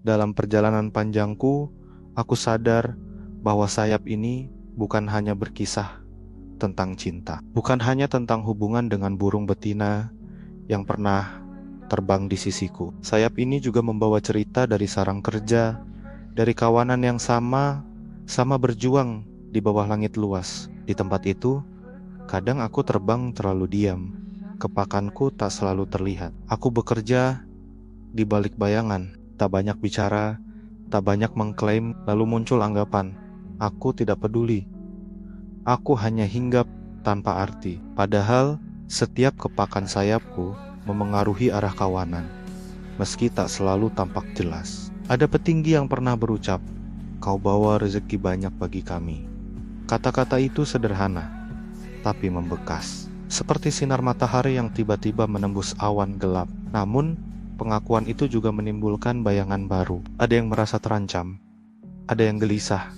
Dalam perjalanan panjangku, aku sadar bahwa sayap ini bukan hanya berkisah tentang cinta, bukan hanya tentang hubungan dengan burung betina yang pernah terbang di sisiku. Sayap ini juga membawa cerita dari sarang kerja, dari kawanan yang sama berjuang di bawah langit luas. Di tempat itu, kadang aku terbang terlalu diam. Kepakanku tak selalu terlihat. Aku bekerja di balik bayangan, tak banyak bicara, tak banyak mengklaim, lalu muncul anggapan, aku tidak peduli. Aku hanya hinggap tanpa arti. Padahal, setiap kepakan sayapku memengaruhi arah kawanan, meski tak selalu tampak jelas. Ada petinggi yang pernah berucap, kau bawa rezeki banyak bagi kami. Kata-kata itu sederhana, tapi membekas. Seperti sinar matahari yang tiba-tiba menembus awan gelap. Namun, pengakuan itu juga menimbulkan bayangan baru. Ada yang merasa terancam, ada yang gelisah,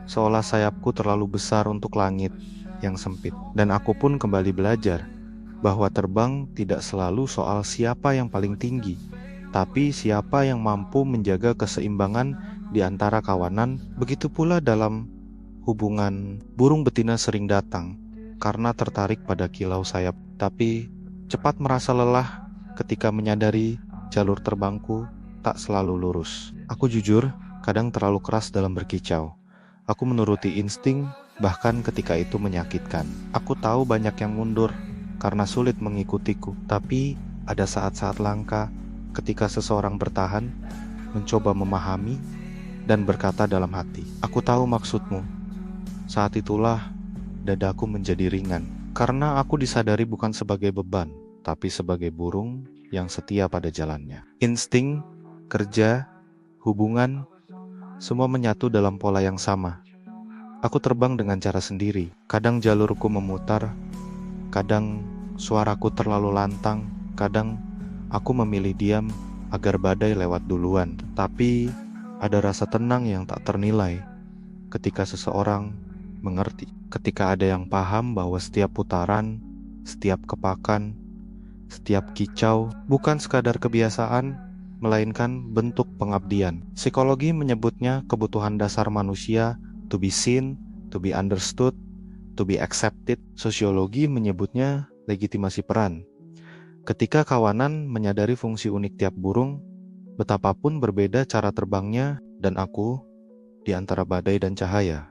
seolah sayapku terlalu besar untuk langit yang sempit. Dan aku pun kembali belajar bahwa terbang tidak selalu soal siapa yang paling tinggi, tapi siapa yang mampu menjaga keseimbangan di antara kawanan. Begitu pula dalam hubungan, burung betina sering datang karena tertarik pada kilau sayap, tapi cepat merasa lelah ketika menyadari jalur terbangku tak selalu lurus. Aku jujur, kadang terlalu keras dalam berkicau. Aku menuruti insting, bahkan ketika itu menyakitkan. Aku tahu banyak yang mundur karena sulit mengikutiku, tapi ada saat-saat langka ketika seseorang bertahan, mencoba memahami, dan berkata dalam hati, aku tahu maksudmu. Saat itulah dadaku menjadi ringan, karena aku disadari bukan sebagai beban, tapi sebagai burung yang setia pada jalannya. Insting, kerja, hubungan, semua menyatu dalam pola yang sama. Aku terbang dengan cara sendiri. Kadang jalurku memutar, kadang suaraku terlalu lantang, kadang aku memilih diam agar badai lewat duluan. Tapi ada rasa tenang yang tak ternilai ketika seseorang mengerti. Ketika ada yang paham bahwa setiap putaran, setiap kepakan, setiap kicau bukan sekadar kebiasaan, melainkan bentuk pengabdian. Psikologi menyebutnya kebutuhan dasar manusia to be seen, to be understood, to be accepted. Sosiologi menyebutnya legitimasi peran. Ketika kawanan menyadari fungsi unik tiap burung, betapapun berbeda cara terbangnya, dan aku di antara badai dan cahaya,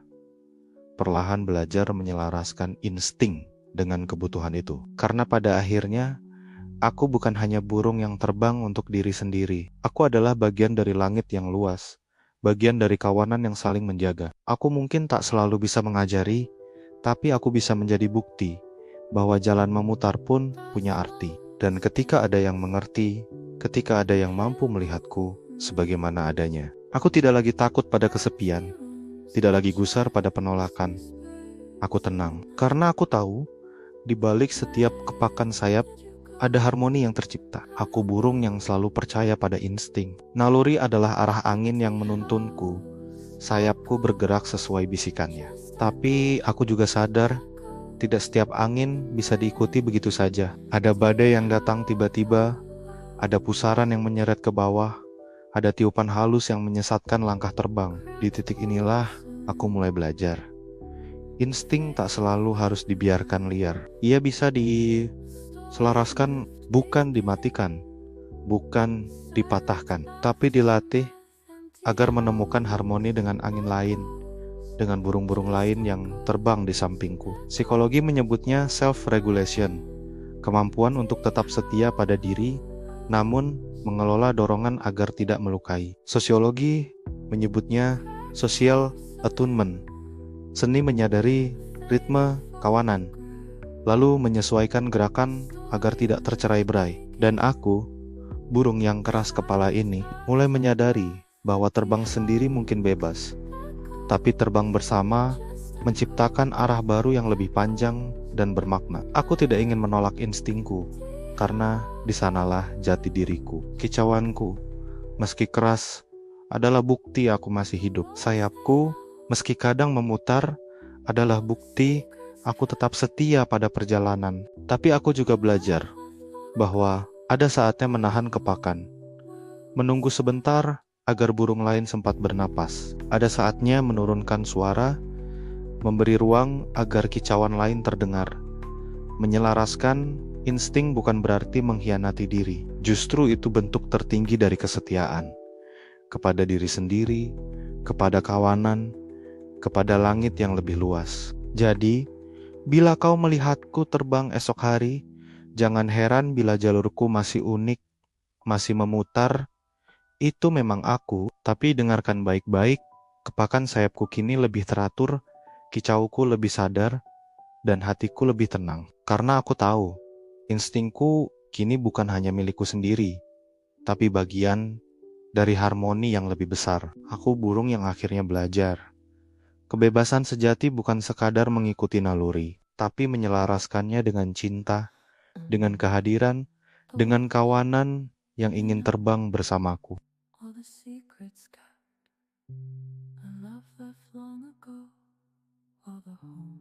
perlahan belajar menyelaraskan insting dengan kebutuhan itu. Karena pada akhirnya, aku bukan hanya burung yang terbang untuk diri sendiri. Aku adalah bagian dari langit yang luas, bagian dari kawanan yang saling menjaga. Aku mungkin tak selalu bisa mengajari, tapi aku bisa menjadi bukti bahwa jalan memutar pun punya arti. Dan ketika ada yang mengerti, ketika ada yang mampu melihatku sebagaimana adanya, aku tidak lagi takut pada kesepian, tidak lagi gusar pada penolakan. Aku tenang, karena aku tahu di balik setiap kepakan sayap ada harmoni yang tercipta. Aku burung yang selalu percaya pada insting. Naluri adalah arah angin yang menuntunku. Sayapku bergerak sesuai bisikannya. Tapi aku juga sadar, tidak setiap angin bisa diikuti begitu saja. Ada badai yang datang tiba-tiba, ada pusaran yang menyeret ke bawah, ada tiupan halus yang menyesatkan langkah terbang. Di titik inilah aku mulai belajar. Insting tak selalu harus dibiarkan liar. Ia bisa diselaraskan, bukan dimatikan, bukan dipatahkan, tapi dilatih agar menemukan harmoni dengan angin lain, dengan burung-burung lain yang terbang di sampingku. Psikologi menyebutnya self-regulation, kemampuan untuk tetap setia pada diri, namun mengelola dorongan agar tidak melukai. Sosiologi menyebutnya social attunement, seni menyadari ritme kawanan, lalu menyesuaikan gerakan agar tidak tercerai-berai. Dan aku, burung yang keras kepala ini, mulai menyadari bahwa terbang sendiri mungkin bebas, tapi terbang bersama menciptakan arah baru yang lebih panjang dan bermakna. Aku tidak ingin menolak instingku, karena di sanalah jati diriku. Kicauanku, meski keras, adalah bukti aku masih hidup. Sayapku, meski kadang memutar, adalah bukti aku tetap setia pada perjalanan. Tapi aku juga belajar bahwa ada saatnya menahan kepakan, menunggu sebentar agar burung lain sempat bernapas. Ada saatnya menurunkan suara, memberi ruang agar kicauan lain terdengar. Menyelaraskan insting bukan berarti mengkhianati diri. Justru itu bentuk tertinggi dari kesetiaan. Kepada diri sendiri, kepada kawanan, kepada langit yang lebih luas. Jadi, bila kau melihatku terbang esok hari, jangan heran bila jalurku masih unik, masih memutar. Itu memang aku, tapi dengarkan baik-baik, kepakan sayapku kini lebih teratur, kicauku lebih sadar, dan hatiku lebih tenang. Karena aku tahu, instingku kini bukan hanya milikku sendiri, tapi bagian dari harmoni yang lebih besar. Aku burung yang akhirnya belajar. Kebebasan sejati bukan sekadar mengikuti naluri, tapi menyelaraskannya dengan cinta, dengan kehadiran, dengan kawanan yang ingin terbang bersamaku. All the secrets kept, a love left long ago, all the home.